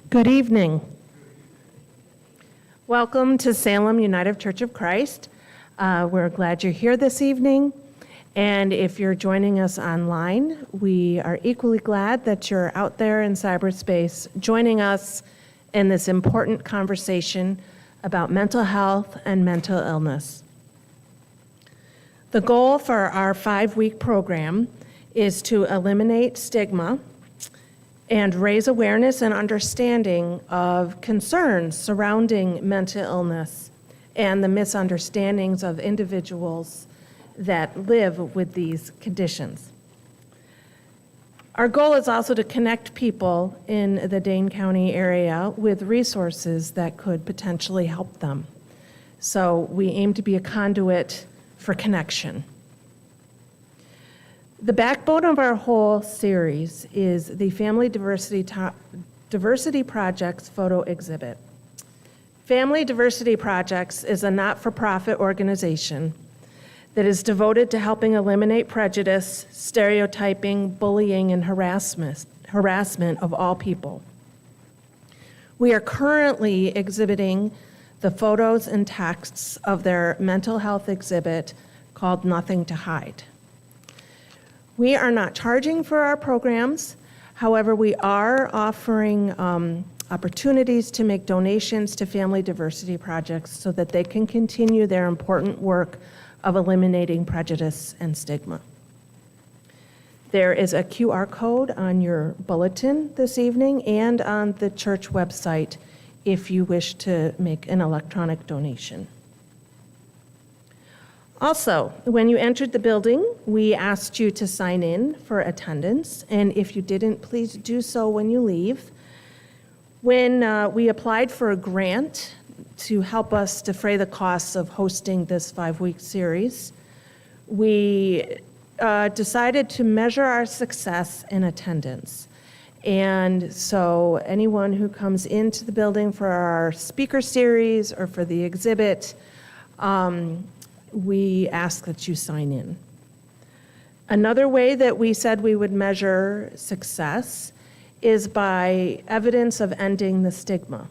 Good evening. Welcome to Salem United Church of Christ. We're glad you're here this evening. And if you're joining us online, we are equally glad that you're out there in cyberspace joining us in this important conversation about mental health and mental illness. The goal for our 5-week program is to eliminate stigma and raise awareness and understanding of concerns surrounding mental illness and the misunderstandings of individuals that live with these conditions. Our goal is also to connect people in the Dane County area with resources that could potentially help them. So we aim to be a conduit for connection. The backbone of our whole series is the Family Diversity Projects photo exhibit. Family Diversity Projects is a not-for-profit organization that is devoted to helping eliminate prejudice, stereotyping, bullying, and harassment of all people. We are currently exhibiting the photos and texts of their mental health exhibit called Nothing to Hide. We are not charging for our programs. However, we are offering opportunities to make donations to Family Diversity Projects so that they can continue their important work of eliminating prejudice and stigma. There is a QR code on your bulletin this evening and on the church website if you wish to make an electronic donation. Also, when you entered the building, we asked you to sign in for attendance, and if you didn't, please do so when you leave. When we applied for a grant to help us defray the costs of hosting this 5-week series, we decided to measure our success in attendance. And so anyone who comes into the building for our speaker series or for the exhibit, we ask that you sign in. Another way that we said we would measure success is by evidence of ending the stigma.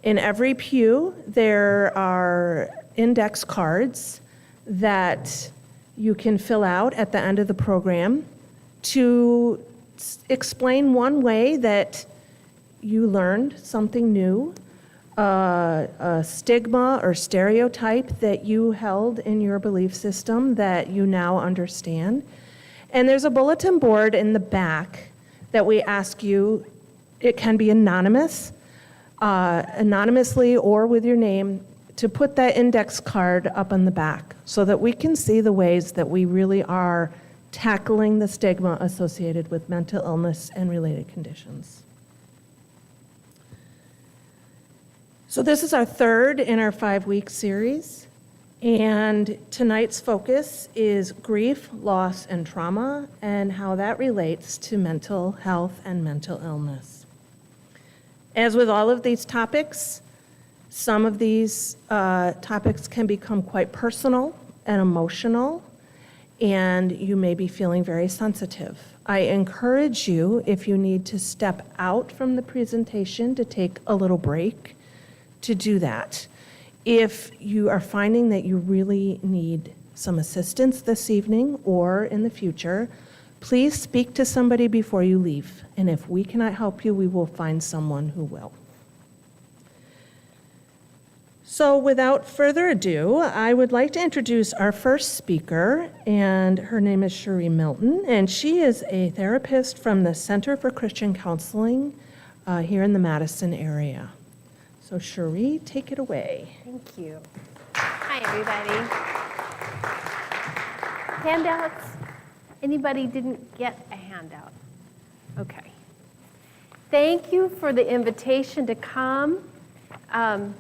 In every pew, there are index cards that you can fill out at the end of the program to explain one way that you learned something new, a stigma or stereotype that you held in your belief system that you now understand. And there's a bulletin board in the back that we ask you, it can be anonymous, anonymously or with your name, to put that index card up on the back so that we can see the ways that we really are tackling the stigma associated with mental illness and related conditions. So this is our third in our 5-week series, and tonight's focus is grief, loss, and trauma, and how that relates to mental health and mental illness. As with all of these topics, some of these topics can become quite personal and emotional, and you may be feeling very sensitive. I encourage you, if you need to step out from the presentation to take a little break, to do that. If you are finding that you really need some assistance this evening or in the future, please speak to somebody before you leave. And if we cannot help you, we will find someone who will. So without further ado, I would like to introduce our first speaker, and her name is Cherie Milton, and she is a therapist from the Center for Christian Counseling here in the Madison area. So Cherie, take it away. Thank you. Hi, everybody. Handouts? Anybody didn't get a handout? Okay. Thank you for the invitation to come and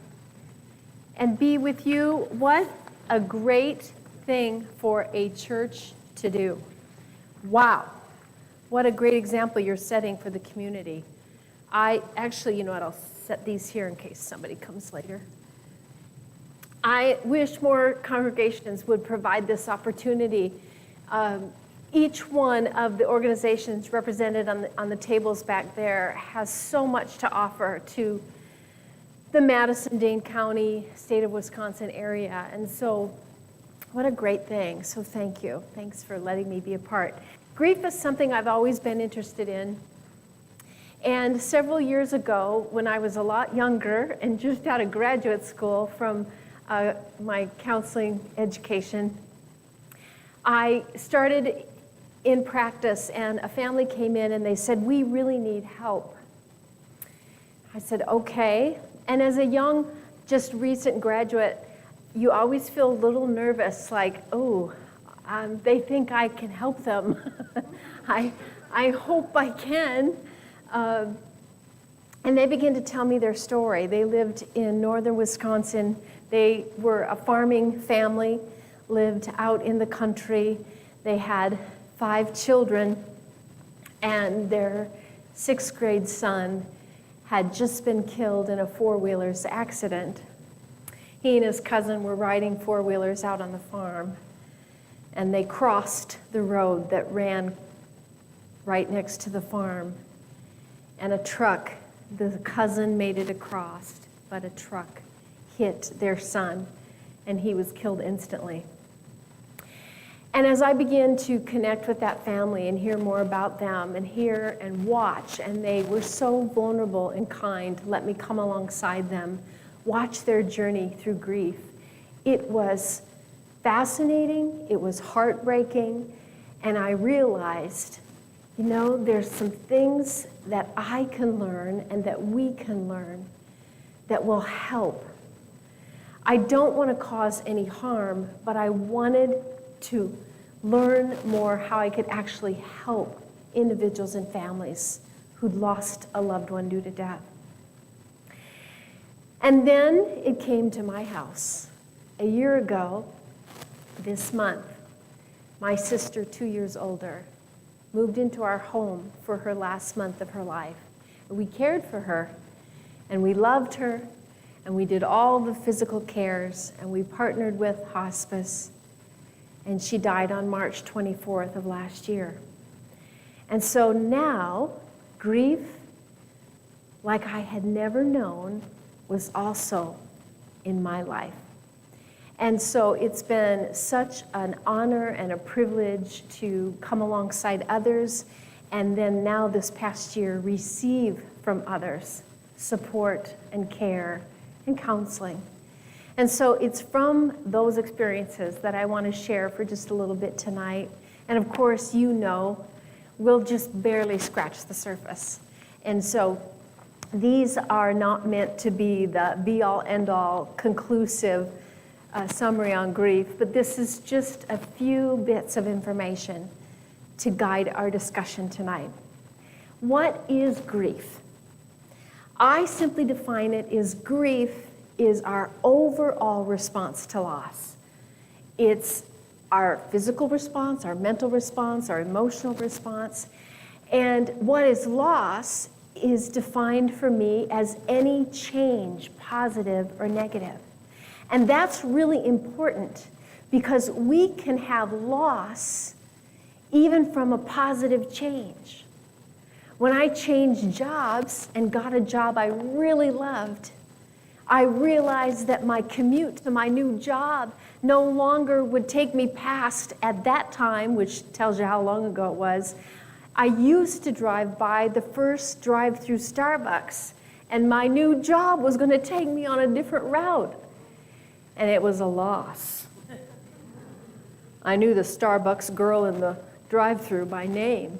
be with you. What a great thing for a church to do. Wow. What a great example you're setting for the community. I actually, you know what, I'll set these here in case somebody comes later. I wish more congregations would provide this opportunity. Each one of the organizations represented on the tables back there has so much to offer to the Madison-Dane County, state of Wisconsin area. And so what a great thing. So thank you. Thanks for letting me be a part. Grief is something I've always been interested in. And several years ago, when I was a lot younger and just out of graduate school from my counseling education, I started in practice, and a family came in and they said, "We really need help." I said, "Okay." And as a young, just recent graduate, you always feel a little nervous, like, oh, they think I can help them. I hope I can. And they began to tell me their story. They lived in northern Wisconsin. They were a farming family, lived out in the country. They had 5 children, and their 6th grade son had just been killed in a 4-wheelers accident. He and his cousin were riding 4-wheelers out on the farm, and they crossed the road that ran right next to the farm. And a truck, the cousin made it across, but a truck hit their son, and he was killed instantly. And as I began to connect with that family and hear more about them and hear and watch, and they were so vulnerable and kind to let me come alongside them, watch their journey through grief, it was fascinating, it was heartbreaking, and I realized, there's some things that I can learn and that we can learn that will help. I don't want to cause any harm, but I wanted to learn more how I could actually help individuals and families who'd lost a loved one due to death. And then it came to my house. A year ago, this month, my sister, 2 years older, moved into our home for her last month of her life. And we cared for her, and we loved her, and we did all the physical cares, and we partnered with hospice. And she died on March 24th of last year. And so now, grief, like I had never known, was also in my life. And so it's been such an honor and a privilege to come alongside others, and then now this past year, receive from others support and care and counseling. And so it's from those experiences that I want to share for just a little bit tonight. And of course, we'll just barely scratch the surface. And so these are not meant to be the be-all, end-all, conclusive summary on grief, but this is just a few bits of information to guide our discussion tonight. What is grief? I simply define it as grief is our overall response to loss. It's our physical response, our mental response, our emotional response. And what is loss is defined for me as any change, positive or negative. And that's really important because we can have loss even from a positive change. When I changed jobs and got a job I really loved, I realized that my commute to my new job no longer would take me past, at that time, which tells you how long ago it was, I used to drive by the first drive-through Starbucks, and my new job was going to take me on a different route. And it was a loss. I knew the Starbucks girl in the drive-through by name.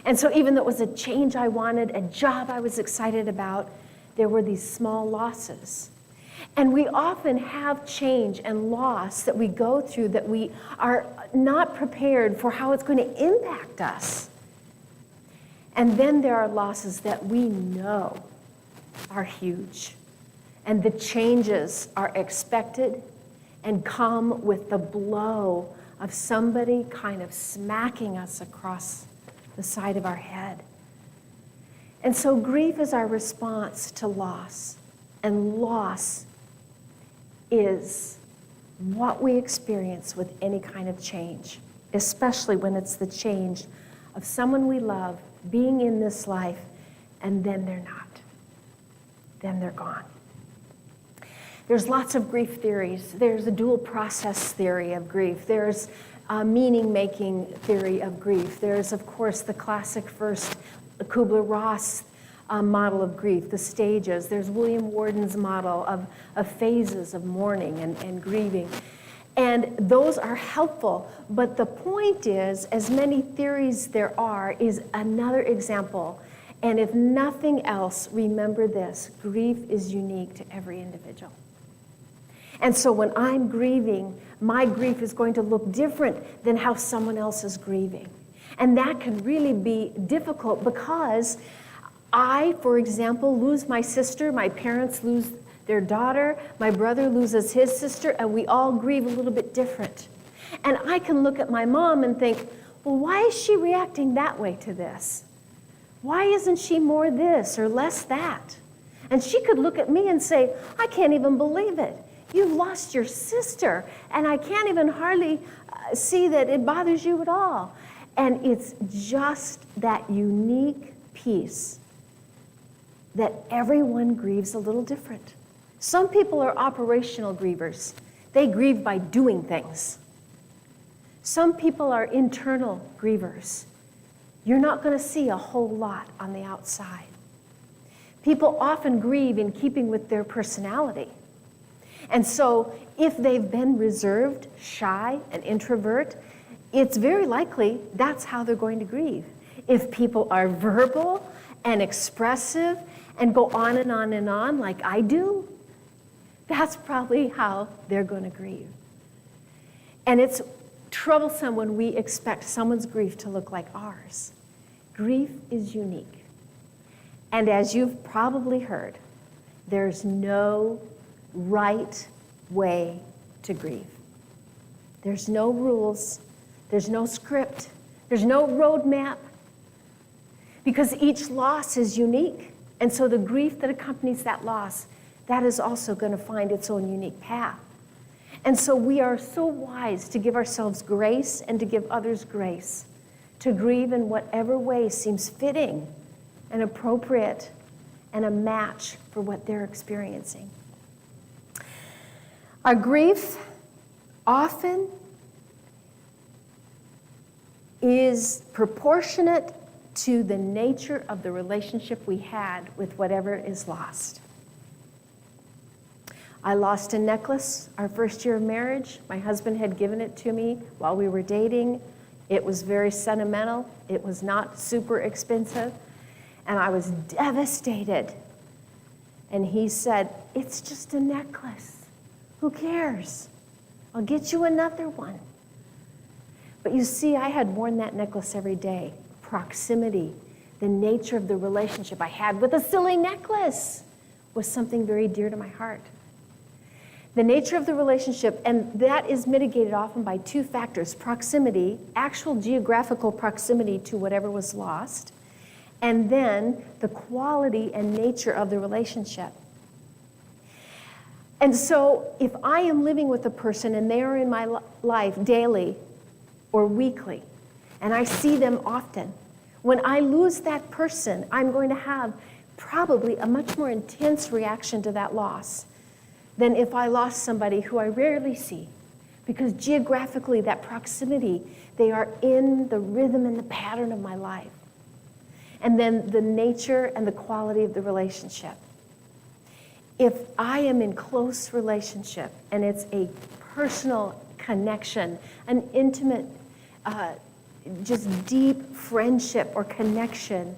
And so even though it was a change I wanted, a job I was excited about, there were these small losses. And we often have change and loss that we go through that we are not prepared for how it's going to impact us. And then there are losses that we know are huge. And the changes are expected and come with the blow of somebody kind of smacking us across the side of our head. And so grief is our response to loss. And loss is what we experience with any kind of change. especially when it's the change of someone we love being in this life, and then they're not. Then they're gone. There's lots of grief theories. There's a dual process theory of grief. There's a meaning-making theory of grief. There's, of course, the classic first Kubler-Ross model of grief, the stages. There's William Worden's model of phases of mourning and grieving. And those are helpful, but the point is, as many theories there are, is another example. And if nothing else, remember this: grief is unique to every individual. And so when I'm grieving, my grief is going to look different than how someone else is grieving. And that can really be difficult because I, for example, lose my sister, my parents lose their daughter, my brother loses his sister, and we all grieve a little bit different. And I can look at my mom and think, well, why is she reacting that way to this? Why isn't she more this or less that? And she could look at me and say, I can't even believe it. You've lost your sister, and I can't even hardly see that it bothers you at all. And it's just that unique piece that everyone grieves a little different. Some people are operational grievers. They grieve by doing things. Some people are internal grievers. You're not going to see a whole lot on the outside. People often grieve in keeping with their personality. And so if they've been reserved, shy, an introvert, it's very likely that's how they're going to grieve. If people are verbal and expressive and go on and on and on like I do, that's probably how they're going to grieve. And it's troublesome when we expect someone's grief to look like ours. Grief is unique. And as you've probably heard, there's no right way to grieve. There's no rules. There's no script. There's no roadmap. Because each loss is unique. And so the grief that accompanies that loss, that is also going to find its own unique path. And so we are so wise to give ourselves grace and to give others grace, to grieve in whatever way seems fitting and appropriate and a match for what they're experiencing. Our grief often is proportionate to the nature of the relationship we had with whatever is lost. I lost a necklace our first year of marriage. My husband had given it to me while we were dating. It was very sentimental. It was not super expensive. And I was devastated. And he said, "It's just a necklace. Who cares? I'll get you another one." But you see, I had worn that necklace every day. Proximity, the nature of the relationship I had with a silly necklace was something very dear to my heart. The nature of the relationship, and that is mitigated often by two factors: proximity, actual geographical proximity to whatever was lost, and then the quality and nature of the relationship. And so if I am living with a person and they are in my life daily or weekly, and I see them often, when I lose that person, I'm going to have probably a much more intense reaction to that loss than if I lost somebody who I rarely see. Because geographically, that proximity, they are in the rhythm and the pattern of my life. And then the nature and the quality of the relationship. If I am in close relationship and it's a personal connection, an intimate, just deep friendship or connection,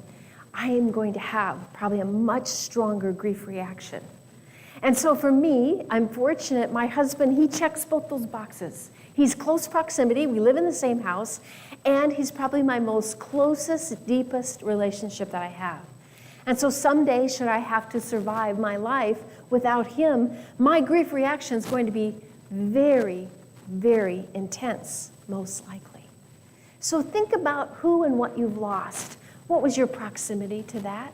I am going to have probably a much stronger grief reaction. And so for me, I'm fortunate, my husband, he checks both those boxes. He's close proximity, we live in the same house, and he's probably my most closest, deepest relationship that I have. And so someday, should I have to survive my life without him, my grief reaction is going to be very, very intense, most likely. So think about who and what you've lost. What was your proximity to that?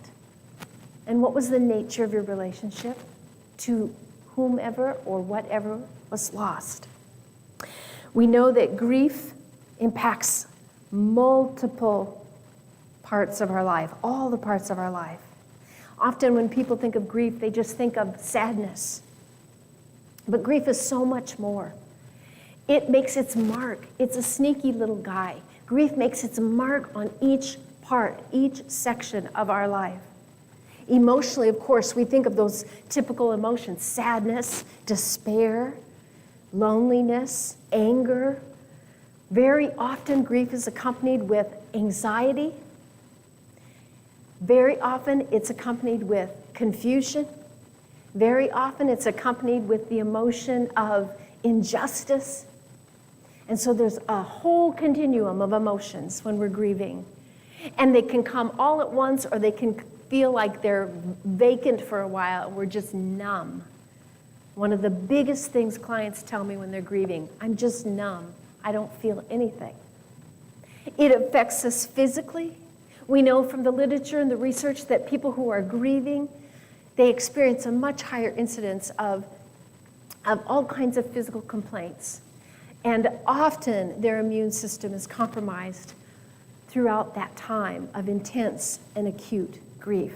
And what was the nature of your relationship to whomever or whatever was lost? We know that grief impacts multiple parts of our life, all the parts of our life. Often when people think of grief, they just think of sadness. But grief is so much more. It makes its mark. It's a sneaky little guy. Grief makes its mark on each part, each section of our life. Emotionally, of course, we think of those typical emotions: sadness, despair, loneliness, anger. Very often, grief is accompanied with anxiety. Very often, it's accompanied with confusion. Very often, it's accompanied with the emotion of injustice. And so there's a whole continuum of emotions when we're grieving. And they can come all at once, or they can feel like they're vacant for a while and we're just numb. One of the biggest things clients tell me when they're grieving: I'm just numb. I don't feel anything. It affects us physically. We know from the literature and the research that people who are grieving, they experience a much higher incidence of all kinds of physical complaints. And often their immune system is compromised throughout that time of intense and acute grief.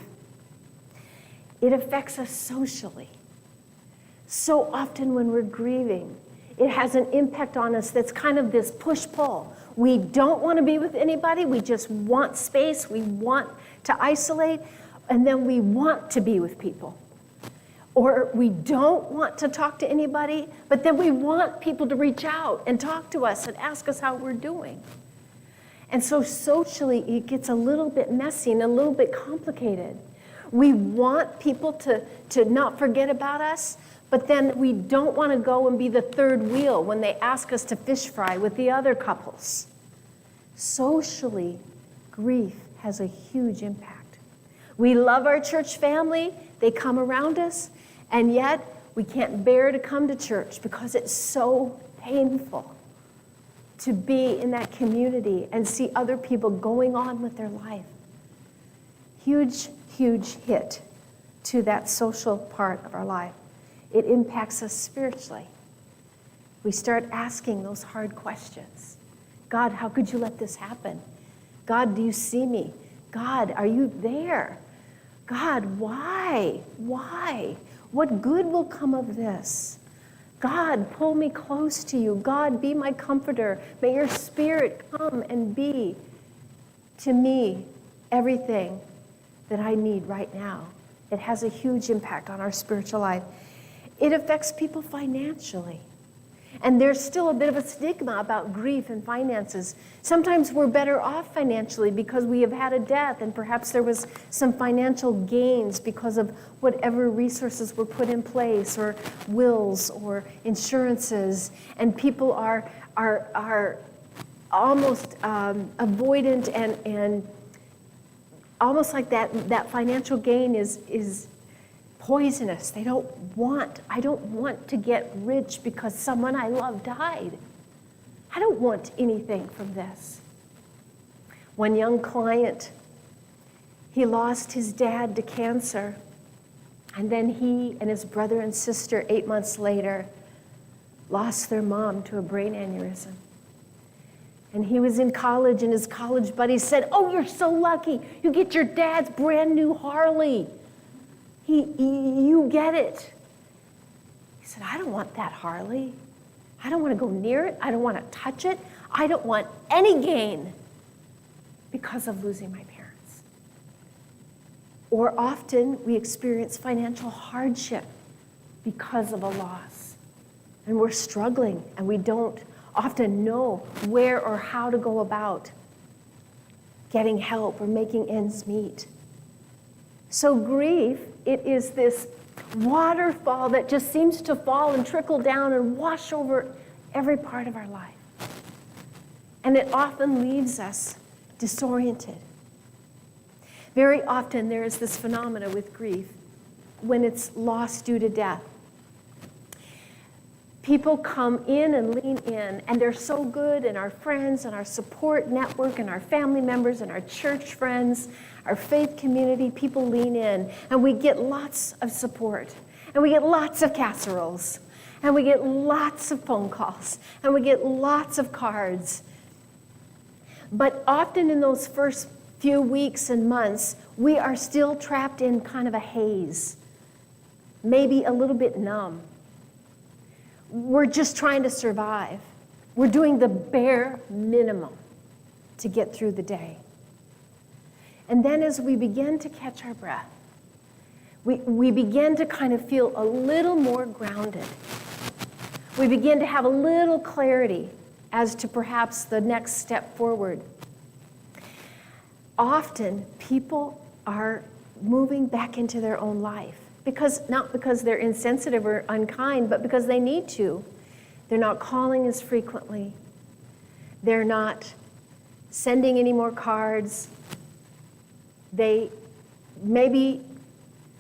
It affects us socially. So often when we're grieving, it has an impact on us that's kind of this push-pull. We don't want to be with anybody. We just want space. We want to isolate. And then we want to be with people. Or we don't want to talk to anybody, but then we want people to reach out and talk to us and ask us how we're doing. And so socially, it gets a little bit messy and a little bit complicated. We want people to not forget about us, but then we don't want to go and be the third wheel when they ask us to fish fry with the other couples. Socially, grief has a huge impact. We love our church family. They come around us, and yet we can't bear to come to church because it's so painful to be in that community and see other people going on with their life. Huge, huge hit to that social part of our life. It impacts us spiritually. We start asking those hard questions. God, how could you let this happen? God, do you see me? God, are you there? God, why? Why? What good will come of this? God, pull me close to you. God, be my comforter. May your spirit come and be to me everything that I need right now. It has a huge impact on our spiritual life. It affects people financially. And there's still a bit of a stigma about grief and finances. Sometimes we're better off financially because we have had a death, and perhaps there was some financial gains because of whatever resources were put in place, or wills or insurances. And people are almost avoidant and almost like that financial gain is poisonous. I don't want to get rich because someone I love died. I don't want anything from this. One young client, he lost his dad to cancer, and then he and his brother and sister 8 months later lost their mom to a brain aneurysm. And he was in college, and his college buddies said, "Oh, you're so lucky. You get your dad's brand new Harley. You get it." He said, "I don't want that Harley. I don't want to go near it. I don't want to touch it. I don't want any gain because of losing my parents." Or often we experience financial hardship because of a loss. And we're struggling, and we don't often know where or how to go about getting help or making ends meet. So grief, it is this waterfall that just seems to fall and trickle down and wash over every part of our life. And it often leaves us disoriented. Very often there is this phenomena with grief when it's loss due to death. People come in and lean in, and they're so good, and our friends and our support network and our family members and our church friends, our faith community, people lean in, and we get lots of support, and we get lots of casseroles, and we get lots of phone calls, and we get lots of cards. But often in those first few weeks and months, we are still trapped in kind of a haze, maybe a little bit numb. We're just trying to survive. We're doing the bare minimum to get through the day. And then as we begin to catch our breath, we begin to kind of feel a little more grounded. We begin to have a little clarity as to perhaps the next step forward. Often, people are moving back into their own life, not because they're insensitive or unkind, but because they need to. They're not calling as frequently. They're not sending any more cards. They maybe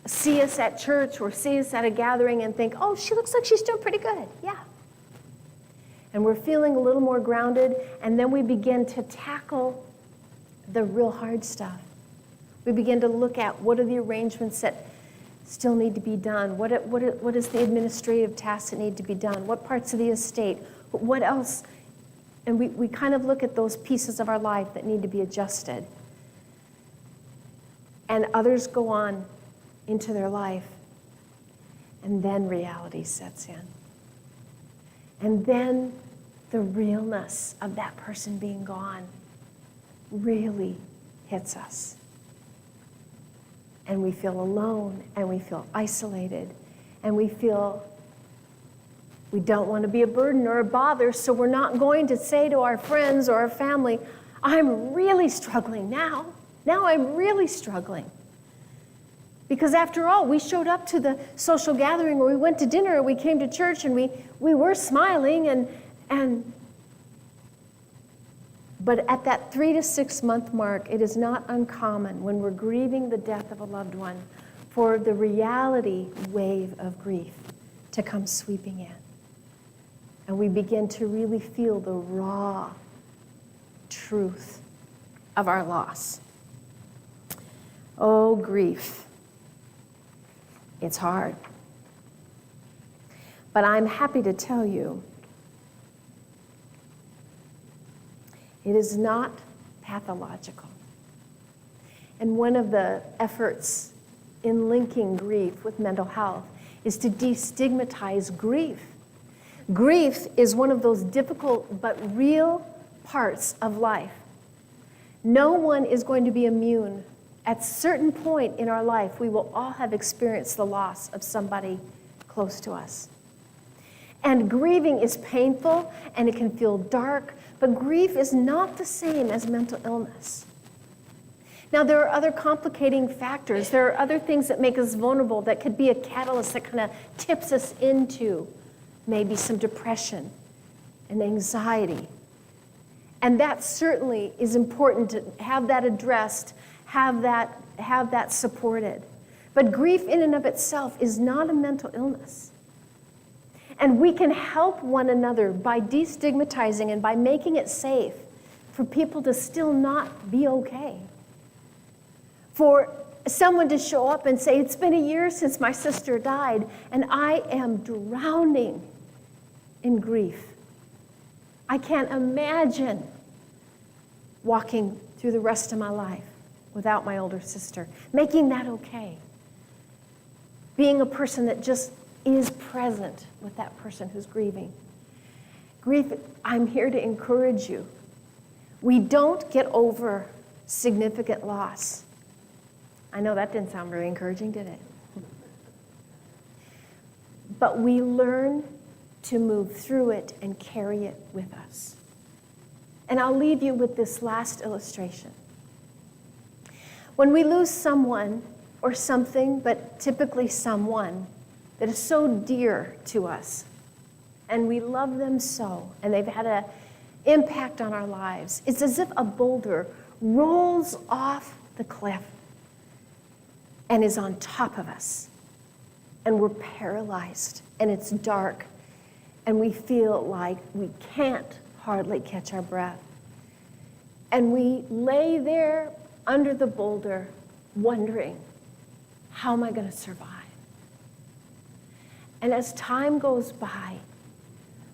see us at church or see us at a gathering and think, oh, she looks like she's doing pretty good. Yeah. And we're feeling a little more grounded, and then we begin to tackle the real hard stuff. We begin to look at what are the arrangements that still need to be done? What is the administrative tasks that need to be done? What parts of the estate? What else? And we kind of look at those pieces of our life that need to be adjusted. And others go on into their life. And then reality sets in. And then the realness of that person being gone really hits us. And we feel alone, and we feel isolated, and we feel we don't want to be a burden or a bother, so we're not going to say to our friends or our family, I'm really struggling now. Now I'm really struggling. Because after all, we showed up to the social gathering, or we went to dinner, or we came to church, and we were smiling, but at that 3 to 6 month mark, it is not uncommon when we're grieving the death of a loved one for the reality wave of grief to come sweeping in. And we begin to really feel the raw truth of our loss. Oh, grief. It's hard. But I'm happy to tell you, it is not pathological. And one of the efforts in linking grief with mental health is to destigmatize grief. Grief is one of those difficult but real parts of life. No one is going to be immune. At a certain point in our life, we will all have experienced the loss of somebody close to us. And grieving is painful, and it can feel dark, but grief is not the same as mental illness. Now, there are other complicating factors. There are other things that make us vulnerable that could be a catalyst that kind of tips us into maybe some depression and anxiety. And that certainly is important to have that addressed, have that supported. But grief in and of itself is not a mental illness. And we can help one another by destigmatizing and by making it safe for people to still not be okay. For someone to show up and say, it's been a year since my sister died, and I am drowning in grief. I can't imagine walking through the rest of my life without my older sister. Making that okay. Being a person that just is present with that person who's grieving. Grief, I'm here to encourage you. We don't get over significant loss. I know that didn't sound very encouraging, did it? But we learn to move through it and carry it with us. And I'll leave you with this last illustration. When we lose someone or something, but typically someone, that is so dear to us, and we love them so, and they've had an impact on our lives. It's as if a boulder rolls off the cliff and is on top of us, and we're paralyzed, and it's dark, and we feel like we can't hardly catch our breath. And we lay there under the boulder wondering, how am I going to survive? And as time goes by,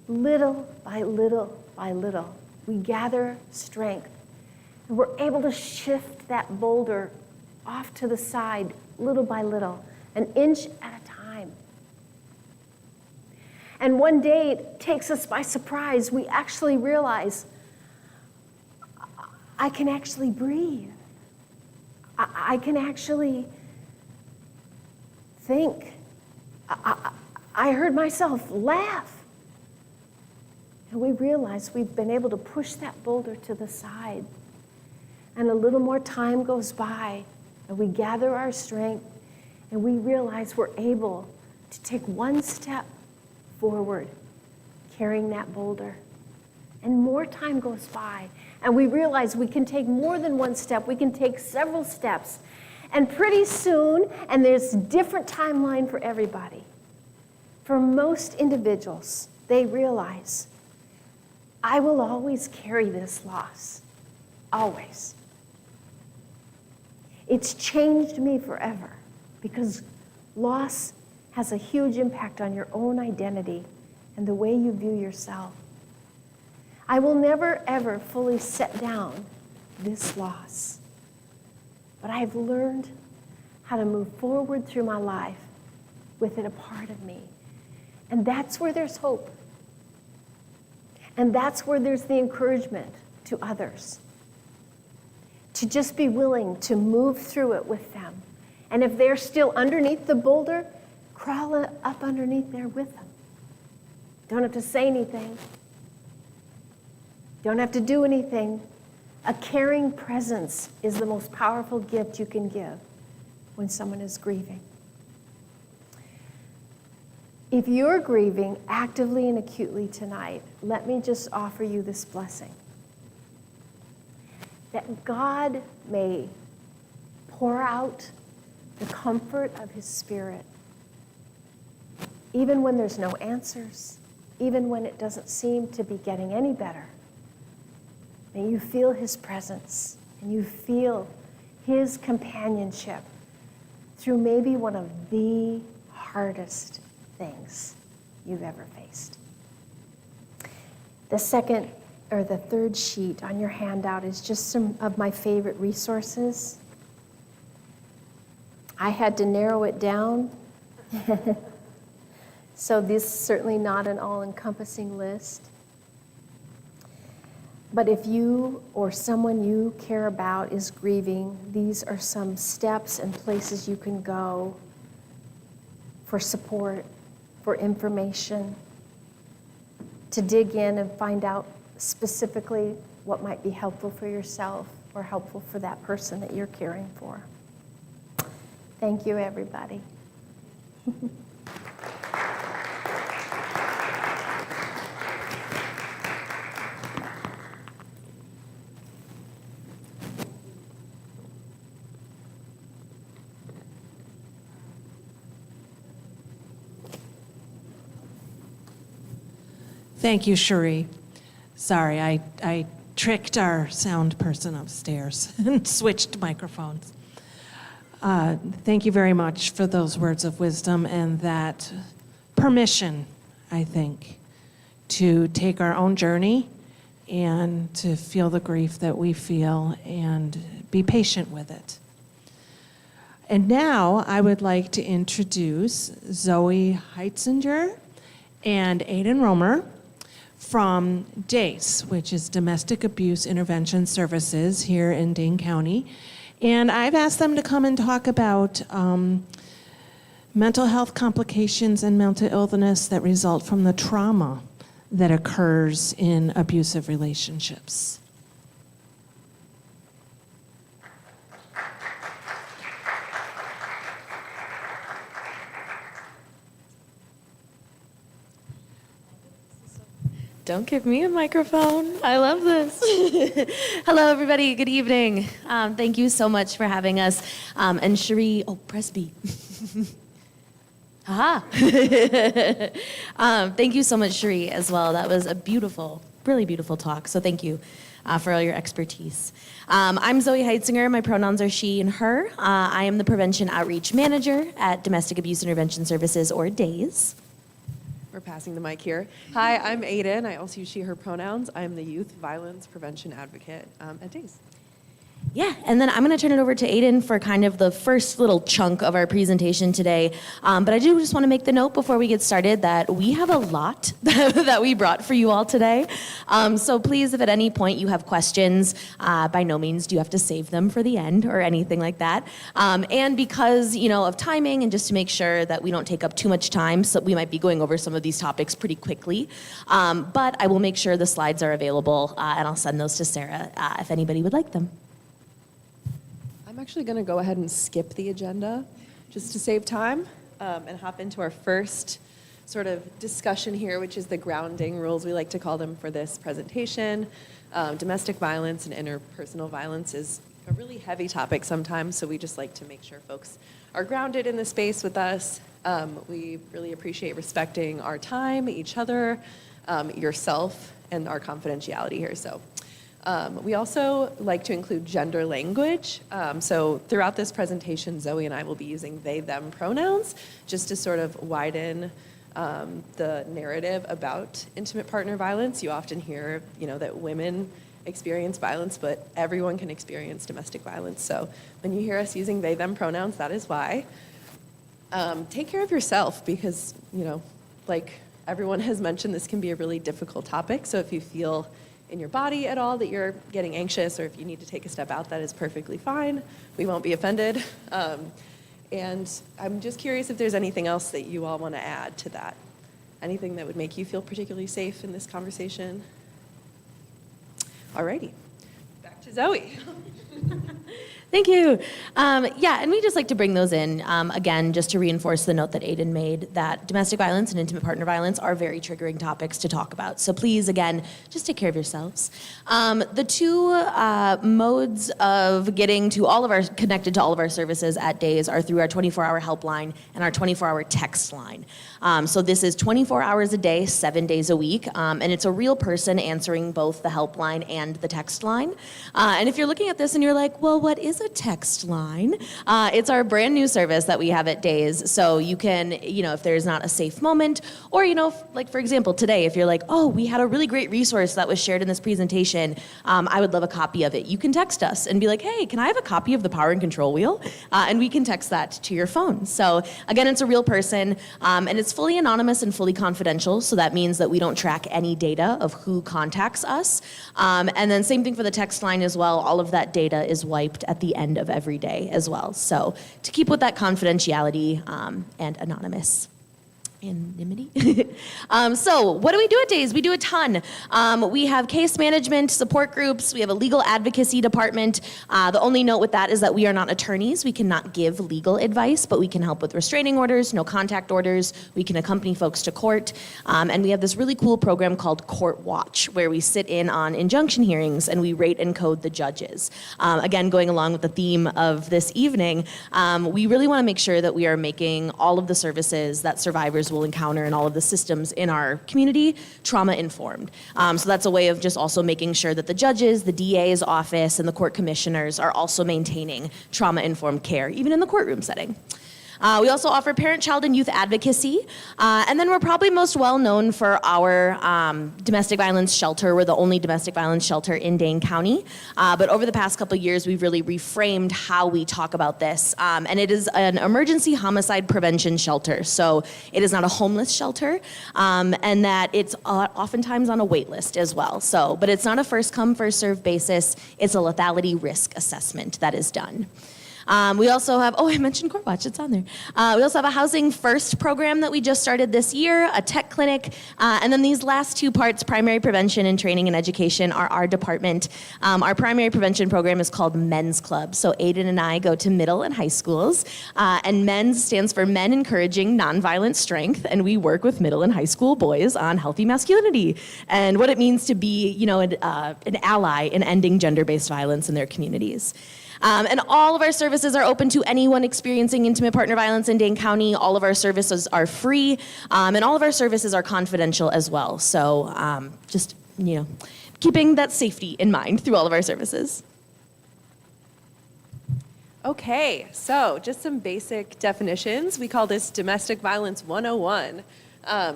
little by little by little, we gather strength And we're able to shift that boulder off to the side little by little, an inch at a time. And one day it takes us by surprise. We actually realize, I can actually breathe. I can actually think. I heard myself laugh. And we realize we've been able to push that boulder to the side. And a little more time goes by, and we gather our strength, and we realize we're able to take one step forward, carrying that boulder. And more time goes by, and we realize we can take more than one step. We can take several steps. And pretty soon, and there's a different timeline for everybody, for most individuals, they realize, I will always carry this loss, always. It's changed me forever, because loss has a huge impact on your own identity and the way you view yourself. I will never, ever fully set down this loss, but I've learned how to move forward through my life with it a part of me. And that's where there's hope. And that's where there's the encouragement to others, to just be willing to move through it with them. And if they're still underneath the boulder, crawl up underneath there with them. Don't have to say anything. Don't have to do anything. A caring presence is the most powerful gift you can give when someone is grieving. If you're grieving actively and acutely tonight, let me just offer you this blessing. That God may pour out the comfort of his Spirit, even when there's no answers, even when it doesn't seem to be getting any better. May you feel his presence, and you feel his companionship through maybe one of the hardest things you've ever faced. The second or the third sheet on your handout is just some of my favorite resources. I had to narrow it down. So this is certainly not an all-encompassing list. But if you or someone you care about is grieving, these are some steps and places you can go for support, for information, to dig in and find out specifically what might be helpful for yourself or helpful for that person that you're caring for. Thank you, everybody. Thank you, Cherie. Sorry, I tricked our sound person upstairs and switched microphones. Thank you very much for those words of wisdom and that permission, I think, to take our own journey and to feel the grief that we feel and be patient with it. And now I would like to introduce Zoe Heitzinger and Aiden Romer from DACE, which is Domestic Abuse Intervention Services here in Dane County. And I've asked them to come and talk about mental health complications and mental illness that result from the trauma that occurs in abusive relationships. Don't give me a microphone. I love this. Hello, everybody. Good evening. Thank you so much for having us. And Cherie, press B. Haha. Thank you so much, Cherie, as well. That was a beautiful, really beautiful talk. So thank you for all your expertise. I'm Zoe Heitzinger. My pronouns are she and her. I am the Prevention Outreach Manager at Domestic Abuse Intervention Services, or DAYS. We're passing the mic here. Hi, I'm Aiden. I also use she, her pronouns. I'm the Youth Violence Prevention Advocate at DAYS. Yeah, and then I'm going to turn it over to Aiden for kind of the first little chunk of our presentation today. But I do just want to make the note before we get started that we have a lot that we brought for you all today. So please, if at any point you have questions, by no means do you have to save them for the end or anything like that. And because, of timing and just to make sure that we don't take up too much time, so we might be going over some of these topics pretty quickly. But I will make sure the slides are available, and I'll send those to Sarah if anybody would like them. I'm actually going to go ahead and skip the agenda just to save time and hop into our first sort of discussion here, which is the grounding rules, we like to call them for this presentation. Domestic violence and interpersonal violence is a really heavy topic sometimes, so we just like to make sure folks are grounded in the space with us. We really appreciate respecting our time, each other, yourself, and our confidentiality here. So. We also like to include gender language. So throughout this presentation, Zoe and I will be using they, them pronouns just to sort of widen the narrative about intimate partner violence. You often hear, that women experience violence, but everyone can experience domestic violence. So when you hear us using they, them pronouns, that is why. Take care of yourself because, like everyone has mentioned, this can be a really difficult topic. So if you feel in your body at all that you're getting anxious or if you need to take a step out, that is perfectly fine. We won't be offended. And I'm just curious if there's anything else that you all want to add to that. Anything that would make you feel particularly safe in this conversation? Alrighty, back to Zoe. Thank you. And we just like to bring those in, again, just to reinforce the note that Aiden made, that domestic violence and intimate partner violence are very triggering topics to talk about. So please, again, just take care of yourselves. The two modes of getting to connected to all of our services at Days are through our 24-hour helpline and our 24-hour text line. So this is 24 hours a day, 7 days a week, and it's a real person answering both the helpline and the text line. And if you're looking at this and you're like, well, what is a text line? It's our brand new service that we have at Days. So you can, if there's not a safe moment, or, like for example, today, if you're like, oh, we had a really great resource that was shared in this presentation, I would love a copy of it. You can text us and be like, hey, can I have a copy of the power and control wheel? And we can text that to your phone. So again, it's a real person, and it's fully anonymous and fully confidential. So that means that we don't track any data of who contacts us. And then same thing for the text line as well. All of that data is wiped at the end of every day as well. So to keep with that confidentiality and anonymity. So what do we do at Days? We do a ton. We have case management, support groups. We have a legal advocacy department. The only note with that is that we are not attorneys. We cannot give legal advice, but we can help with restraining orders, no contact orders. We can accompany folks to court. And we have this really cool program called Court Watch, where we sit in on injunction hearings and we rate and code the judges. Again, going along with the theme of this evening, we really want to make sure that we are making all of the services that survivors will encounter in all of the systems in our community trauma informed. So that's a way of just also making sure that the judges, the DA's office, and the court commissioners are also maintaining trauma informed care, even in the courtroom setting. We also offer parent, child, and youth advocacy. And then we're probably most well known for our domestic violence shelter. We're the only domestic violence shelter in Dane County. But over the past couple of years, we've really reframed how we talk about this. And it is an emergency homicide prevention shelter. So it is not a homeless shelter, and that it's oftentimes on a wait list as well. So, but it's not a first come, first served basis. It's a lethality risk assessment that is done. We also have, I mentioned Court Watch, it's on there. We also have a Housing First program that we just started this year, a tech clinic, and then these last two parts, primary prevention and training and education, are our department. Our primary prevention program is called Men's Club. So Aiden and I go to middle and high schools, and MENS stands for Men Encouraging Nonviolent Strength, and we work with middle and high school boys on healthy masculinity and what it means to be, an ally in ending gender-based violence in their communities. And all of our services are open to anyone experiencing intimate partner violence in Dane County. All of our services are free, and all of our services are confidential as well. So just, keeping that safety in mind through all of our services. Okay, so just some basic definitions. We call this Domestic Violence 101.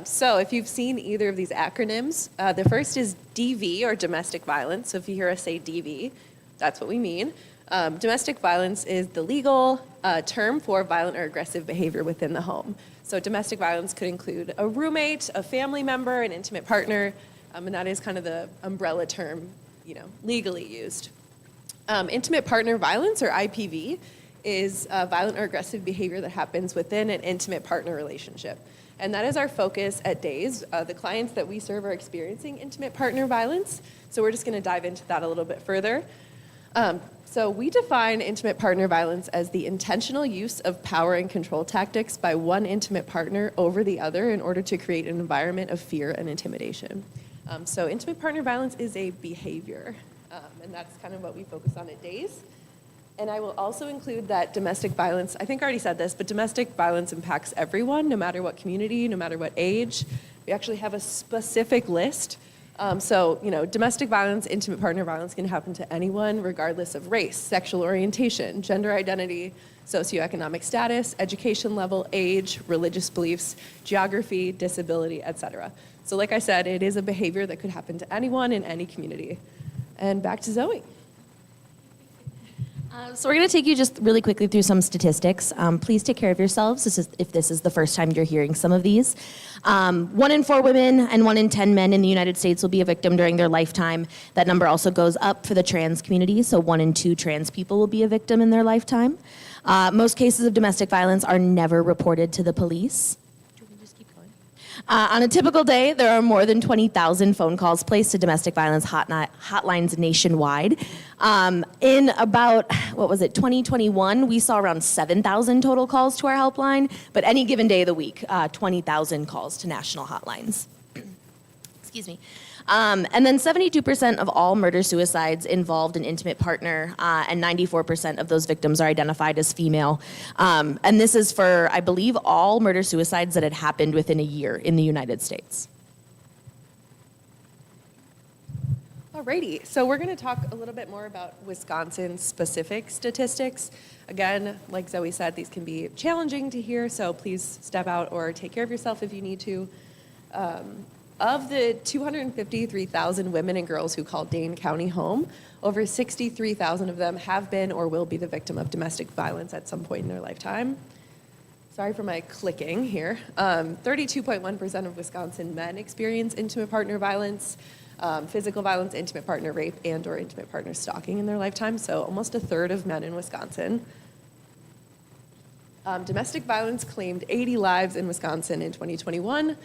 So if you've seen either of these acronyms, the first is DV, or domestic violence. So if you hear us say DV, that's what we mean. Domestic violence is the legal term for violent or aggressive behavior within the home. So domestic violence could include a roommate, a family member, an intimate partner, and that is kind of the umbrella term, legally used. Intimate partner violence, or IPV, is violent or aggressive behavior that happens within an intimate partner relationship. And that is our focus at DAYS. The clients that we serve are experiencing intimate partner violence, so we're just going to dive into that a little bit further. So we define intimate partner violence as the intentional use of power and control tactics by one intimate partner over the other in order to create an environment of fear and intimidation. So intimate partner violence is a behavior, and that's kind of what we focus on at DAYS. And I will also include that domestic violence, I think I already said this, but domestic violence impacts everyone, no matter what community, no matter what age. We actually have a specific list. Domestic violence, intimate partner violence can happen to anyone regardless of race, sexual orientation, gender identity, socioeconomic status, education level, age, religious beliefs, geography, disability, etc. So like I said, it is a behavior that could happen to anyone in any community. And back to Zoe. So we're going to take you just really quickly through some statistics. Please take care of yourselves if this is the first time you're hearing some of these. 1 in 4 women and 1 in 10 men in the United States will be a victim during their lifetime. That number also goes up for the trans community, so 1 in 2 trans people will be a victim in their lifetime. Most cases of domestic violence are never reported to the police. On a typical day, there are more than 20,000 phone calls placed to domestic violence hotlines nationwide. In about, 2021, we saw around 7,000 total calls to our helpline, but any given day of the week, 20,000 calls to national hotlines. Excuse me. And then 72% of all murder-suicides involved an intimate partner, and 94% of those victims are identified as female. And this is for, I believe, all murder-suicides that had happened within a year in the United States. Alrighty, so we're going to talk a little bit more about Wisconsin-specific statistics. Again, like Zoe said, these can be challenging to hear, so please step out or take care of yourself if you need to. Of the 253,000 women and girls who call Dane County home, over 63,000 of them have been or will be the victim of domestic violence at some point in their lifetime. Sorry for my clicking here. 32.1% of Wisconsin men experience intimate partner violence, physical violence, intimate partner rape, and or intimate partner stalking in their lifetime, so almost a third of men in Wisconsin. Domestic violence claimed 80 lives in Wisconsin in 2021,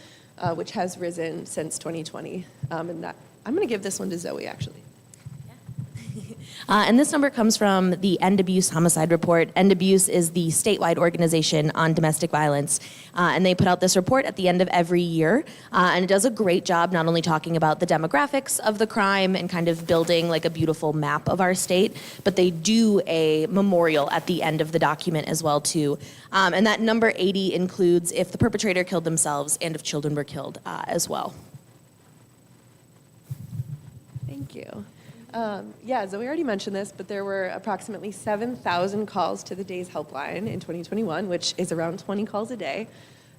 which has risen since 2020. And that, I'm going to give this one to Zoe, actually. And this number comes from the End Abuse Homicide Report. End Abuse is the statewide organization on domestic violence. And they put out this report at the end of every year. And it does a great job not only talking about the demographics of the crime and kind of building like a beautiful map of our state, but they do a memorial at the end of the document as well, too. And that number 80 includes if the perpetrator killed themselves and if children were killed as well. Thank you. Zoe already mentioned this, but there were approximately 7,000 calls to the DAYS helpline in 2021, which is around 20 calls a day.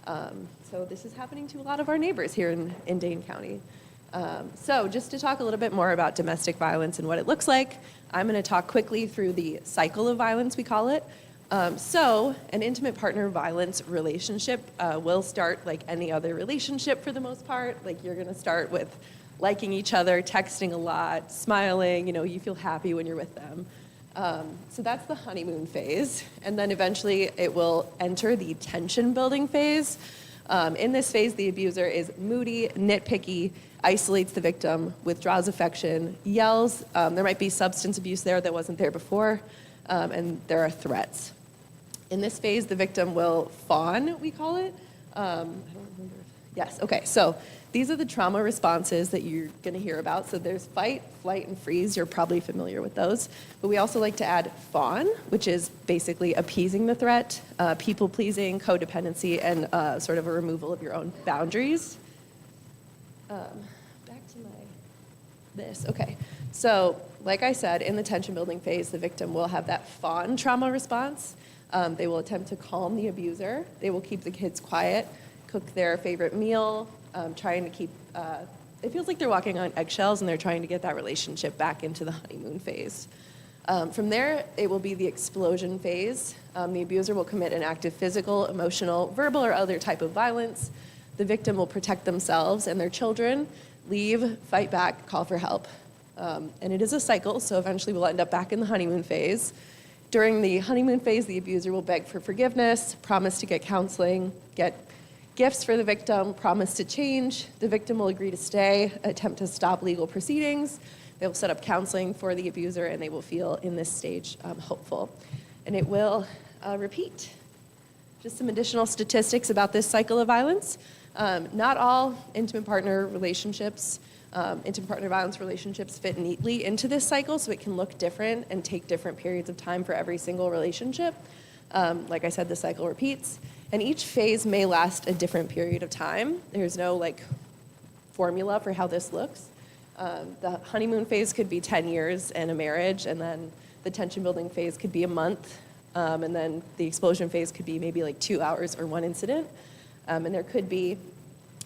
So this is happening to a lot of our neighbors here in Dane County. So just to talk a little bit more about domestic violence and what it looks like, I'm going to talk quickly through the cycle of violence, we call it. So an intimate partner violence relationship will start like any other relationship for the most part. Like you're going to start with liking each other, texting a lot, smiling, you feel happy when you're with them. So that's the honeymoon phase. And then eventually it will enter the tension building phase. In this phase, the abuser is moody, nitpicky, isolates the victim, withdraws affection, yells. There might be substance abuse there that wasn't there before, and there are threats. In this phase, the victim will fawn, we call it. I don't remember. Yes, okay, so these are the trauma responses that you're going to hear about. So there's fight, flight, and freeze. You're probably familiar with those. But we also like to add fawn, which is basically appeasing the threat, people-pleasing, codependency, and sort of a removal of your own boundaries. Back to this. Okay. So like I said, in the tension-building phase, the victim will have that fawn trauma response. They will attempt to calm the abuser. They will keep the kids quiet, cook their favorite meal, trying to keep, it feels like they're walking on eggshells and they're trying to get that relationship back into the honeymoon phase. From there, it will be the explosion phase. The abuser will commit an act of physical, emotional, verbal, or other type of violence. The victim will protect themselves and their children, leave, fight back, call for help. And it is a cycle, so eventually we'll end up back in the honeymoon phase. During the honeymoon phase, the abuser will beg for forgiveness, promise to get counseling, get gifts for the victim, promise to change. The victim will agree to stay, attempt to stop legal proceedings. They will set up counseling for the abuser, and they will feel in this stage hopeful. And it will repeat. Just some additional statistics about this cycle of violence. Not all intimate partner violence relationships fit neatly into this cycle, so it can look different and take different periods of time for every single relationship. Like I said, the cycle repeats, and each phase may last a different period of time. There's no formula for how this looks. The honeymoon phase could be 10 years and a marriage, and then the tension building phase could be a month, and then the explosion phase could be maybe 2 hours or one incident. And there could be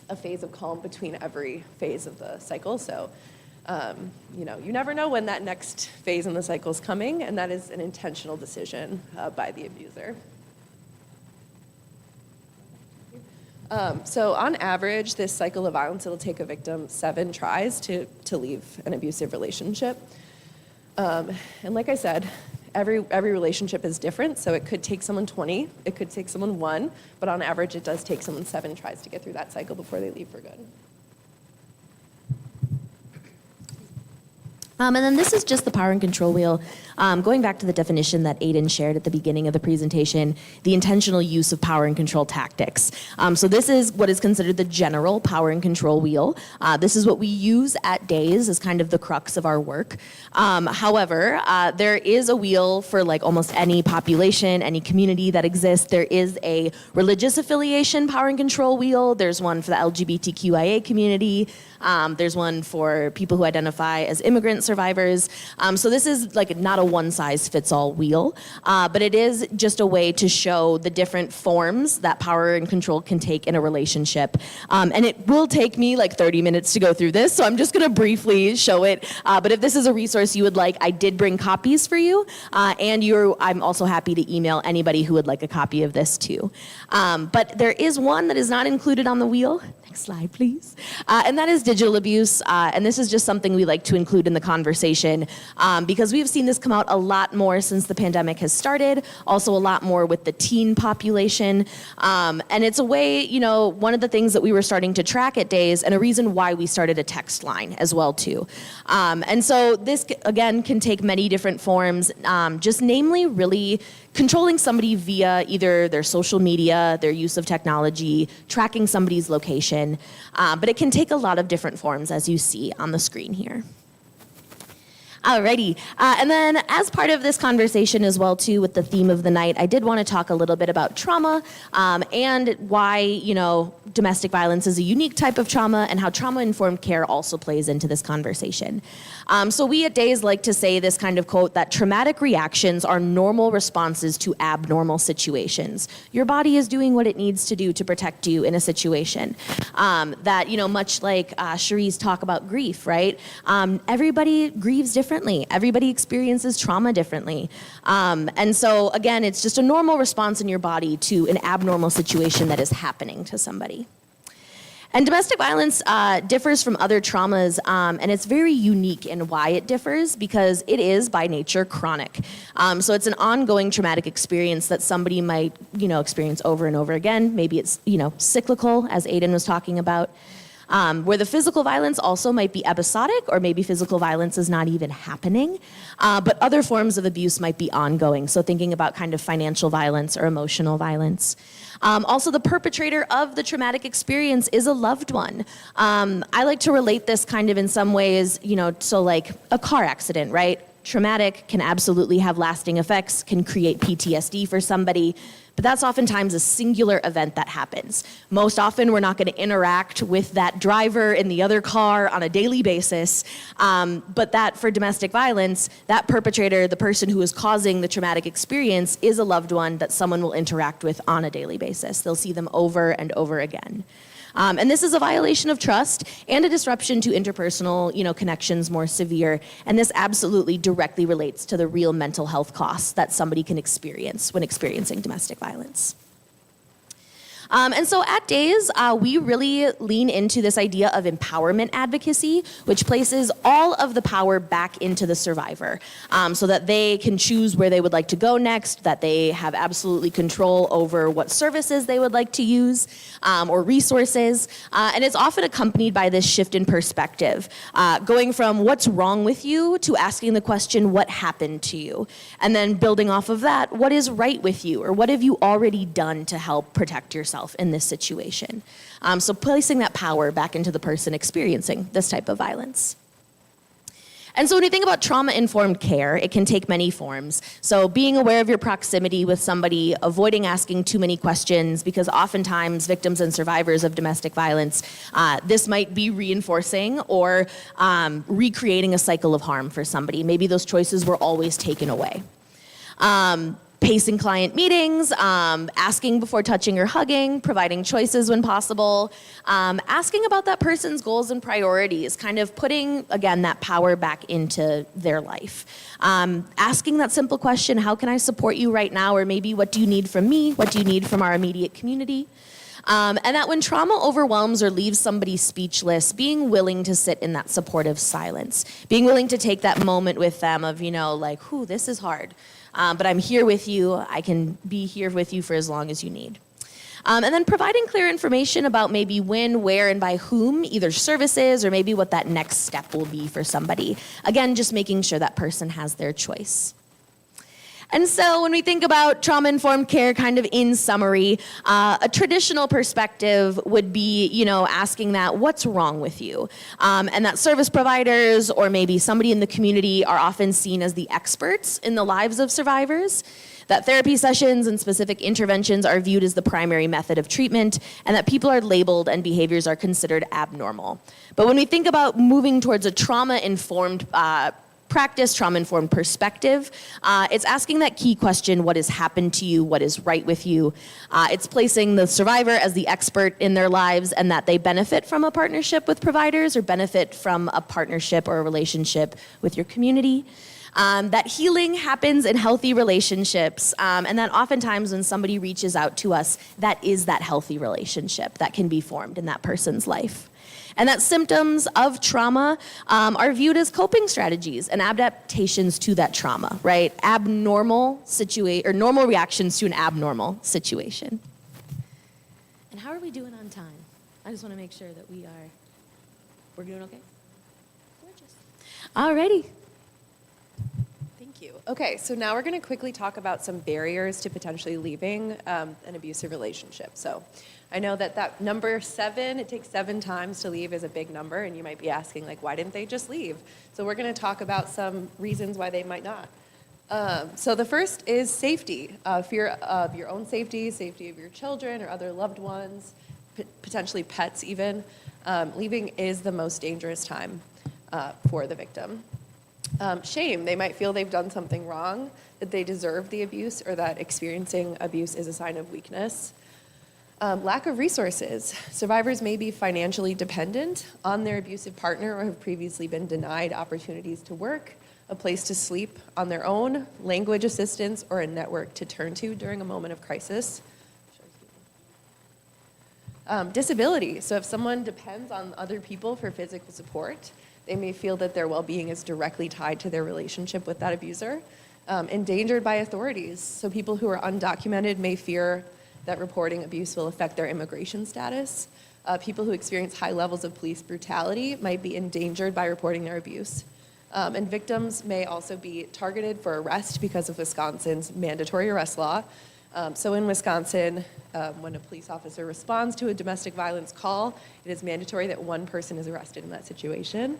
a phase of calm between every phase of the cycle. So, you never know when that next phase in the cycle is coming, and that is an intentional decision by the abuser. So on average, this cycle of violence, it'll take a victim 7 tries to leave an abusive relationship. And like I said, every relationship is different, so it could take someone 20, it could take someone 1, but on average, it does take someone 7 tries to get through that cycle before they leave for good. And then this is just the power and control wheel. Going back to the definition that Aiden shared at the beginning of the presentation, the intentional use of power and control tactics. So this is what is considered the general power and control wheel. This is what we use at Days as kind of the crux of our work. However, there is a wheel for almost any population, any community that exists. There is a religious affiliation power and control wheel. There's one for the LGBTQIA community. There's one for people who identify as immigrant survivors. So this is not a one-size-fits-all wheel, but it is just a way to show the different forms that power and control can take in a relationship. And it will take me 30 minutes to go through this, so I'm just going to briefly show it. But if this is a resource you would like, I did bring copies for you, and I'm also happy to email anybody who would like a copy of this too. But there is one that is not included on the wheel. Next slide, please. And that is digital abuse. And this is just something we like to include in the conversation because we've seen this come out a lot more since the pandemic has started, also a lot more with the teen population. And it's a way, one of the things that we were starting to track at Days and a reason why we started a text line as well too. And so this, again, can take many different forms, just namely really controlling somebody via either their social media, their use of technology, tracking somebody's location. But it can take a lot of different forms, as you see on the screen here. Alrighty, and then as part of this conversation as well too with the theme of the night, I did want to talk a little bit about trauma and why, domestic violence is a unique type of trauma and how trauma-informed care also plays into this conversation. So we at Days like to say this kind of quote that traumatic reactions are normal responses to abnormal situations. Your body is doing what it needs to do to protect you in a situation. That, much like Cherie's talk about grief, right? Everybody grieves differently. Everybody experiences trauma differently. And so again, it's just a normal response in your body to an abnormal situation that is happening to somebody. And domestic violence differs from other traumas, and it's very unique in why it differs because it is by nature chronic. So it's an ongoing traumatic experience that somebody might, experience over and over again. Maybe it's, cyclical, as Aiden was talking about. Where the physical violence also might be episodic, or maybe physical violence is not even happening, but other forms of abuse might be ongoing. So thinking about kind of financial violence or emotional violence. Also, the perpetrator of the traumatic experience is a loved one. I like to relate this kind of in some ways, so like a car accident, right? Traumatic, can absolutely have lasting effects, can create PTSD for somebody, but that's oftentimes a singular event that happens. Most often, we're not going to interact with that driver in the other car on a daily basis, but that for domestic violence, that perpetrator, the person who is causing the traumatic experience, is a loved one that someone will interact with on a daily basis. They'll see them over and over again. And this is a violation of trust and a disruption to interpersonal, connections more severe. And this absolutely directly relates to the real mental health costs that somebody can experience when experiencing domestic violence. And so at Days, we really lean into this idea of empowerment advocacy, which places all of the power back into the survivor so that they can choose where they would like to go next, that they have absolutely control over what services they would like to use or resources. And it's often accompanied by this shift in perspective, going from what's wrong with you to asking the question, what happened to you? And then building off of that, what is right with you, or what have you already done to help protect yourself in this situation? So placing that power back into the person experiencing this type of violence. And so when we think about trauma-informed care, it can take many forms. So being aware of your proximity with somebody, avoiding asking too many questions, because oftentimes victims and survivors of domestic violence, this might be reinforcing or recreating a cycle of harm for somebody. Maybe those choices were always taken away. Pacing client meetings, asking before touching or hugging, providing choices when possible, asking about that person's goals and priorities, kind of putting, again, that power back into their life. Asking that simple question, how can I support you right now? Or maybe, what do you need from me? What do you need from our immediate community? And that when trauma overwhelms or leaves somebody speechless, being willing to sit in that supportive silence, being willing to take that moment with them of, this is hard. But I'm here with you. I can be here with you for as long as you need. And then providing clear information about maybe when, where, and by whom, either services or maybe what that next step will be for somebody. Again, just making sure that person has their choice. And so when we think about trauma-informed care, kind of in summary, a traditional perspective would be, asking that, what's wrong with you? And that service providers or maybe somebody in the community are often seen as the experts in the lives of survivors. That therapy sessions and specific interventions are viewed as the primary method of treatment, and that people are labeled and behaviors are considered abnormal. But when we think about moving towards a trauma-informed practice, trauma-informed perspective, it's asking that key question, what has happened to you, what is right with you? It's placing the survivor as the expert in their lives and that they benefit from a partnership with providers or benefit from a partnership or a relationship with your community. That healing happens in healthy relationships, and that oftentimes when somebody reaches out to us, that is that healthy relationship that can be formed in that person's life. And that symptoms of trauma are viewed as coping strategies and adaptations to that trauma, right? Normal reactions to an abnormal situation. And how are we doing on time? I just want to make sure that we're doing okay? Gorgeous. Alrighty. Thank you. Okay, so now we're going to quickly talk about some barriers to potentially leaving an abusive relationship. So I know that number 7, it takes 7 times to leave, is a big number, and you might be asking, why didn't they just leave? So we're going to talk about some reasons why they might not. So the first is safety, fear of your own safety, safety of your children or other loved ones, potentially pets even. Leaving is the most dangerous time for the victim. Shame, they might feel they've done something wrong, that they deserve the abuse, or that experiencing abuse is a sign of weakness. Lack of resources. Survivors may be financially dependent on their abusive partner or have previously been denied opportunities to work, a place to sleep on their own, language assistance, or a network to turn to during a moment of crisis. Disability. So if someone depends on other people for physical support, they may feel that their well-being is directly tied to their relationship with that abuser. Endangered by authorities. So people who are undocumented may fear that reporting abuse will affect their immigration status. People who experience high levels of police brutality might be endangered by reporting their abuse. And victims may also be targeted for arrest because of Wisconsin's mandatory arrest law. So in Wisconsin, when a police officer responds to a domestic violence call, it is mandatory that one person is arrested in that situation.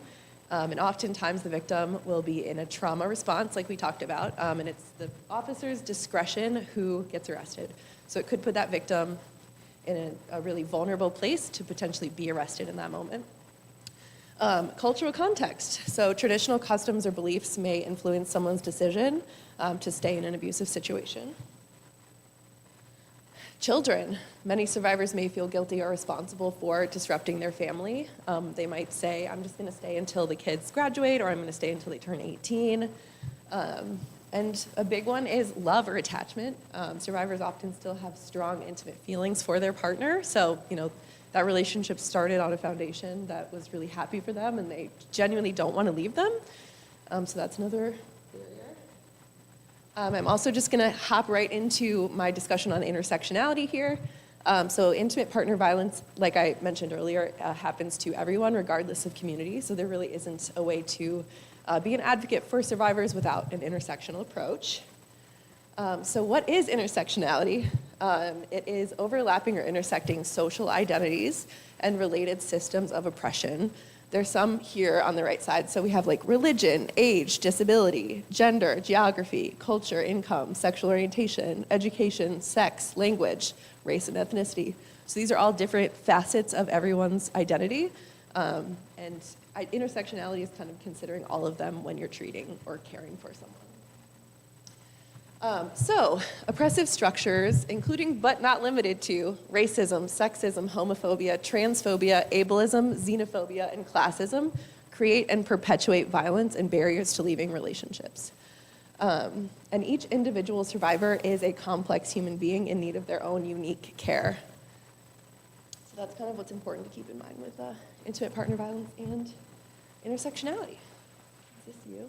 And oftentimes the victim will be in a trauma response like we talked about, and it's the officer's discretion who gets arrested. So it could put that victim in a really vulnerable place to potentially be arrested in that moment. Cultural context. So traditional customs or beliefs may influence someone's decision to stay in an abusive situation. Children. Many survivors may feel guilty or responsible for disrupting their family. They might say, I'm just going to stay until the kids graduate, or I'm going to stay until they turn 18. And a big one is love or attachment. Survivors often still have strong, intimate feelings for their partner. So, that relationship started on a foundation that was really happy for them, and they genuinely don't want to leave them. So that's another barrier. I'm also just going to hop right into my discussion on intersectionality here. So intimate partner violence, like I mentioned earlier, happens to everyone regardless of community. So there really isn't a way to be an advocate for survivors without an intersectional approach. So what is intersectionality? It is overlapping or intersecting social identities and related systems of oppression. There's some here on the right side. So we have like religion, age, disability, gender, geography, culture, income, sexual orientation, education, sex, language, race, and ethnicity. So these are all different facets of everyone's identity. And intersectionality is kind of considering all of them when you're treating or caring for someone. So, oppressive structures, including but not limited to racism, sexism, homophobia, transphobia, ableism, xenophobia, and classism, create and perpetuate violence and barriers to leaving relationships. And each individual survivor is a complex human being in need of their own unique care. So that's kind of what's important to keep in mind with intimate partner violence and intersectionality. Is this you?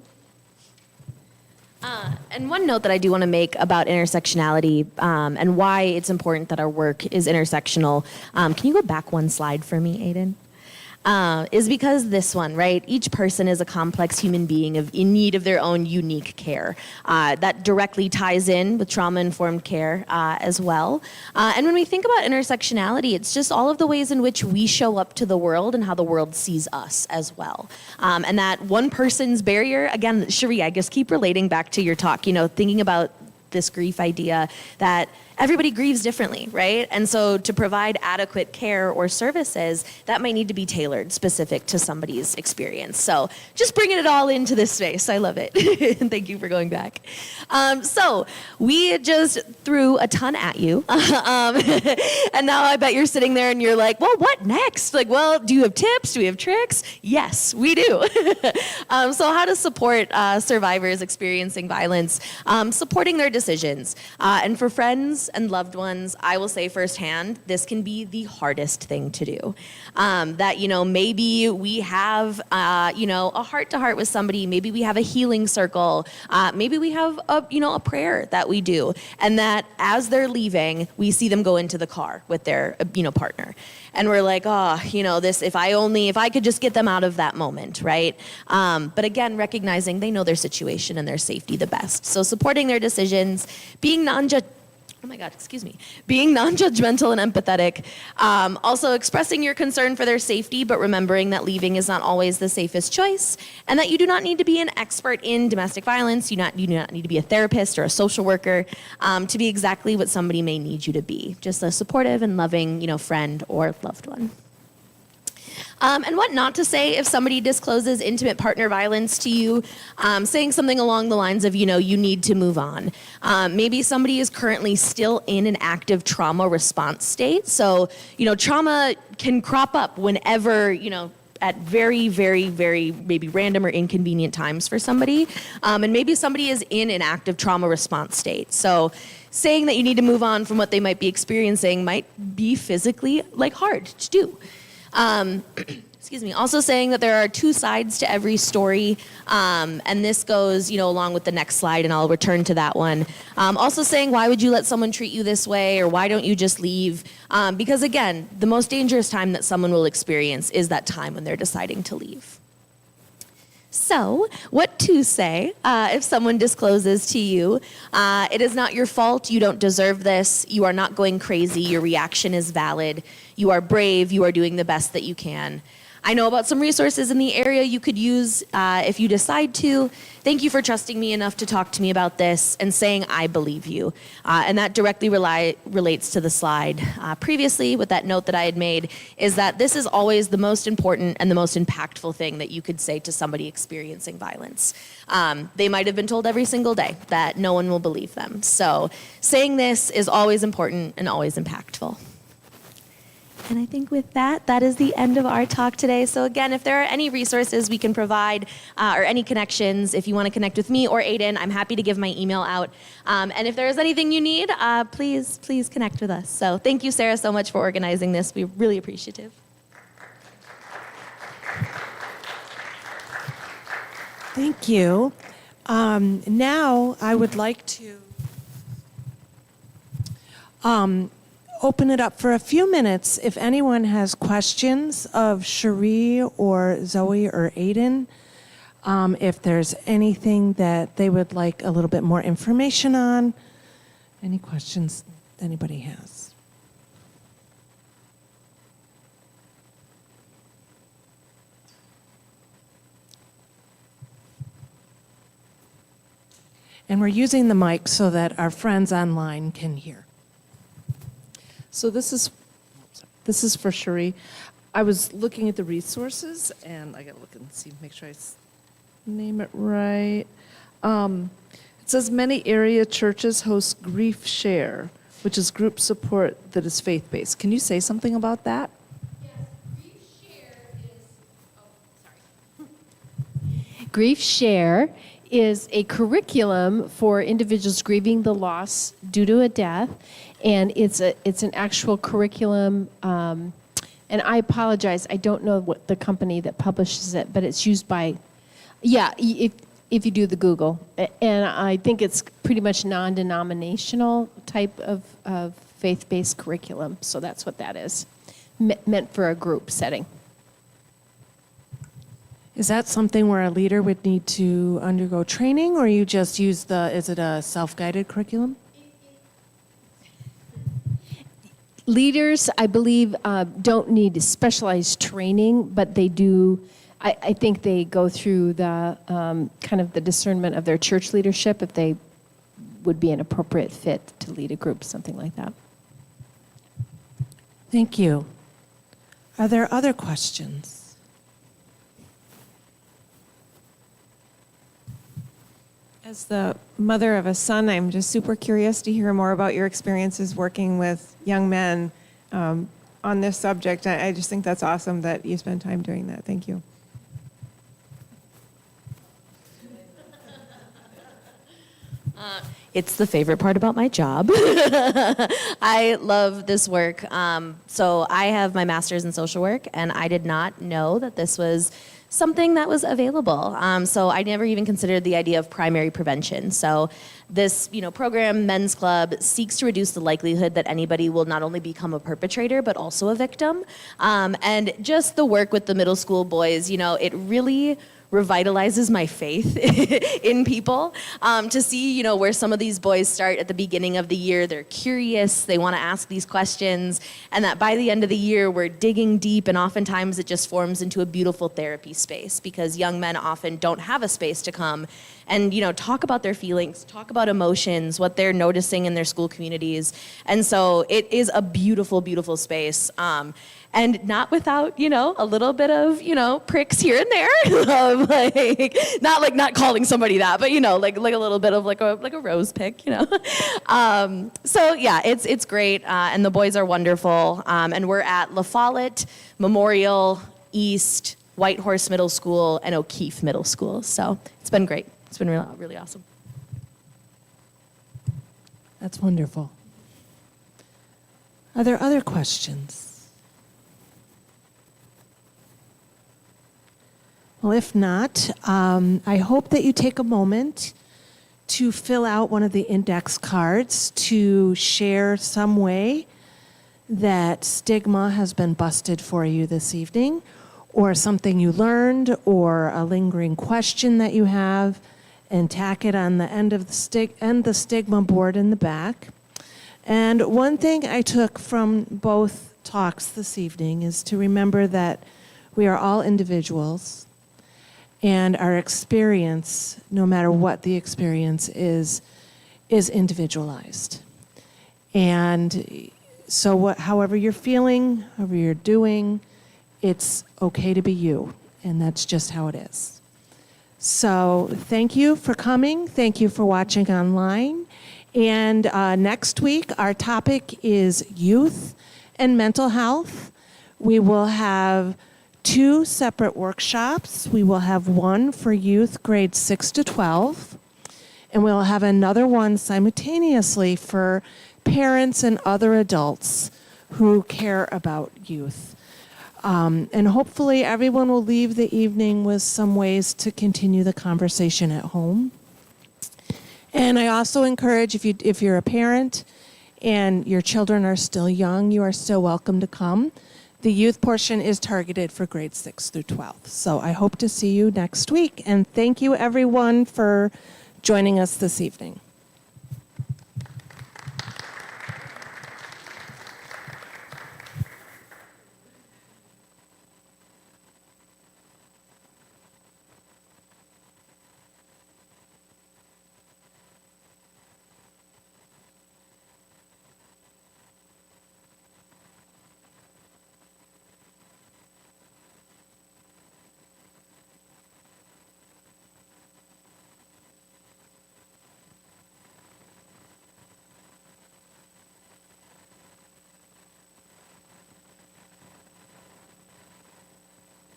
And one note that I do want to make about intersectionality and why it's important that our work is intersectional. Can you go back one slide for me, Aiden? Is because this one, right? Each person is a complex human being in need of their own unique care. That directly ties in with trauma-informed care as well. And when we think about intersectionality, it's just all of the ways in which we show up to the world and how the world sees us as well. And that one person's barrier, again, Cherie, I just keep relating back to your talk, thinking about this grief idea that everybody grieves differently, right? And so to provide adequate care or services, that might need to be tailored specific to somebody's experience. So just bringing it all into this space. I love it. And thank you for going back. So we just threw a ton at you. And now I bet you're sitting there and you're like, well, what next? Like, well, do you have tips? Do we have tricks? Yes, we do. So how to support survivors experiencing violence, supporting their decisions. And for friends and loved ones, I will say firsthand, this can be the hardest thing to do. That, maybe we have, a heart-to-heart with somebody. Maybe we have a healing circle. Maybe we have a prayer that we do. And that as they're leaving, we see them go into the car with their, partner. And we're like, if I could just get them out of that moment, right? But again, recognizing they know their situation and their safety the best. So supporting their decisions, being being non-judgmental and empathetic. Also expressing your concern for their safety, but remembering that leaving is not always the safest choice, and that you do not need to be an expert in domestic violence. You do not need to be a therapist or a social worker to be exactly what somebody may need you to be. Just a supportive and loving, friend or loved one. And what not to say if somebody discloses intimate partner violence to you, saying something along the lines of, you need to move on. Maybe somebody is currently still in an active trauma response state. So, trauma can crop up whenever, at very, very, very maybe random or inconvenient times for somebody. And maybe somebody is in an active trauma response state. So saying that you need to move on from what they might be experiencing might be physically hard to do. Also saying that there are two sides to every story, and this goes, along with the next slide, and I'll return to that one. Also saying, why would you let someone treat you this way, or why don't you just leave? Because again, the most dangerous time that someone will experience is that time when they're deciding to leave. So, what to say if someone discloses to you, it is not your fault, you don't deserve this, you are not going crazy, your reaction is valid, you are brave, you are doing the best that you can. I know about some resources in the area you could use if you decide to. Thank you for trusting me enough to talk to me about this and saying I believe you. And that directly relates to the slide previously with that note that I had made, is that this is always the most important and the most impactful thing that you could say to somebody experiencing violence. They might have been told every single day that no one will believe them. So saying this is always important and always impactful. And I think with that, that is the end of our talk today. So again, if there are any resources we can provide or any connections, if you want to connect with me or Aiden, I'm happy to give my email out. And if there is anything you need, please connect with us. So thank you, Sarah, so much for organizing this. We're really appreciative. Thank you. Now I would like to open it up for a few minutes. If anyone has questions of Cherie or Zoe or Aiden, if there's anything that they would like a little bit more information on, any questions anybody has? And we're using the mic so that our friends online can hear. So this is for Cherie. I was looking at the resources, and I gotta look and see, make sure I name it right. It says many area churches host Grief Share, which is group support that is faith-based. Can you say something about that? Grief Share is a curriculum for individuals grieving the loss due to a death, and it's an actual curriculum. And I apologize, I don't know what the company that publishes it, but it's used by, if you do the Google, and I think it's pretty much non-denominational type of faith-based curriculum. So that's what that is, meant for a group setting. Is that something where a leader would need to undergo training, or you just use is it a self-guided curriculum? Leaders, I believe, don't need specialized training, but they do, I think they go through the kind of the discernment of their church leadership if they would be an appropriate fit to lead a group, something like that. Thank you. Are there other questions? As the mother of a son, I'm just super curious to hear more about your experiences working with young men on this subject. I just think that's awesome that you spend time doing that. Thank you. It's the favorite part about my job. I love this work. So I have my master's in social work, and I did not know that this was something that was available. So I never even considered the idea of primary prevention. So this, program, Men's Club, seeks to reduce the likelihood that anybody will not only become a perpetrator, but also a victim. And just the work with the middle school boys, it really revitalizes my faith in people to see, where some of these boys start at the beginning of the year. They're curious, they want to ask these questions, and that by the end of the year, we're digging deep, and oftentimes it just forms into a beautiful therapy space because young men often don't have a space to come and, talk about their feelings, talk about emotions, what they're noticing in their school communities. And so it is a beautiful, beautiful space. And not without, a little bit of, pricks here and there. Not calling somebody that, but, like a little bit of like a rose pick, So yeah, it's great. And the boys are wonderful. And we're at La Follette, Memorial, East, Whitehorse Middle School, and O'Keefe Middle School. So it's been great. It's been really, really awesome. That's wonderful. Are there other questions? Well, if not, I hope that you take a moment to fill out one of the index cards to share some way that stigma has been busted for you this evening, or something you learned, or a lingering question that you have, and tack it on the end of the stigma board in the back. And one thing I took from both talks this evening is to remember that We are all individuals, and our experience, no matter what the experience is individualized. And so however you're feeling, however you're doing, it's okay to be you, and that's just how it is. So thank you for coming. Thank you for watching online. And next week, our topic is youth and mental health. We will have 2 separate workshops. We will have one for youth grades 6 to 12, and we'll have another one simultaneously for parents and other adults who care about youth. And hopefully everyone will leave the evening with some ways to continue the conversation at home. And I also encourage, if you're a parent and your children are still young, you are still welcome to come. The youth portion is targeted for grades 6 through 12. So I hope to see you next week. And thank you, everyone, for joining us this evening.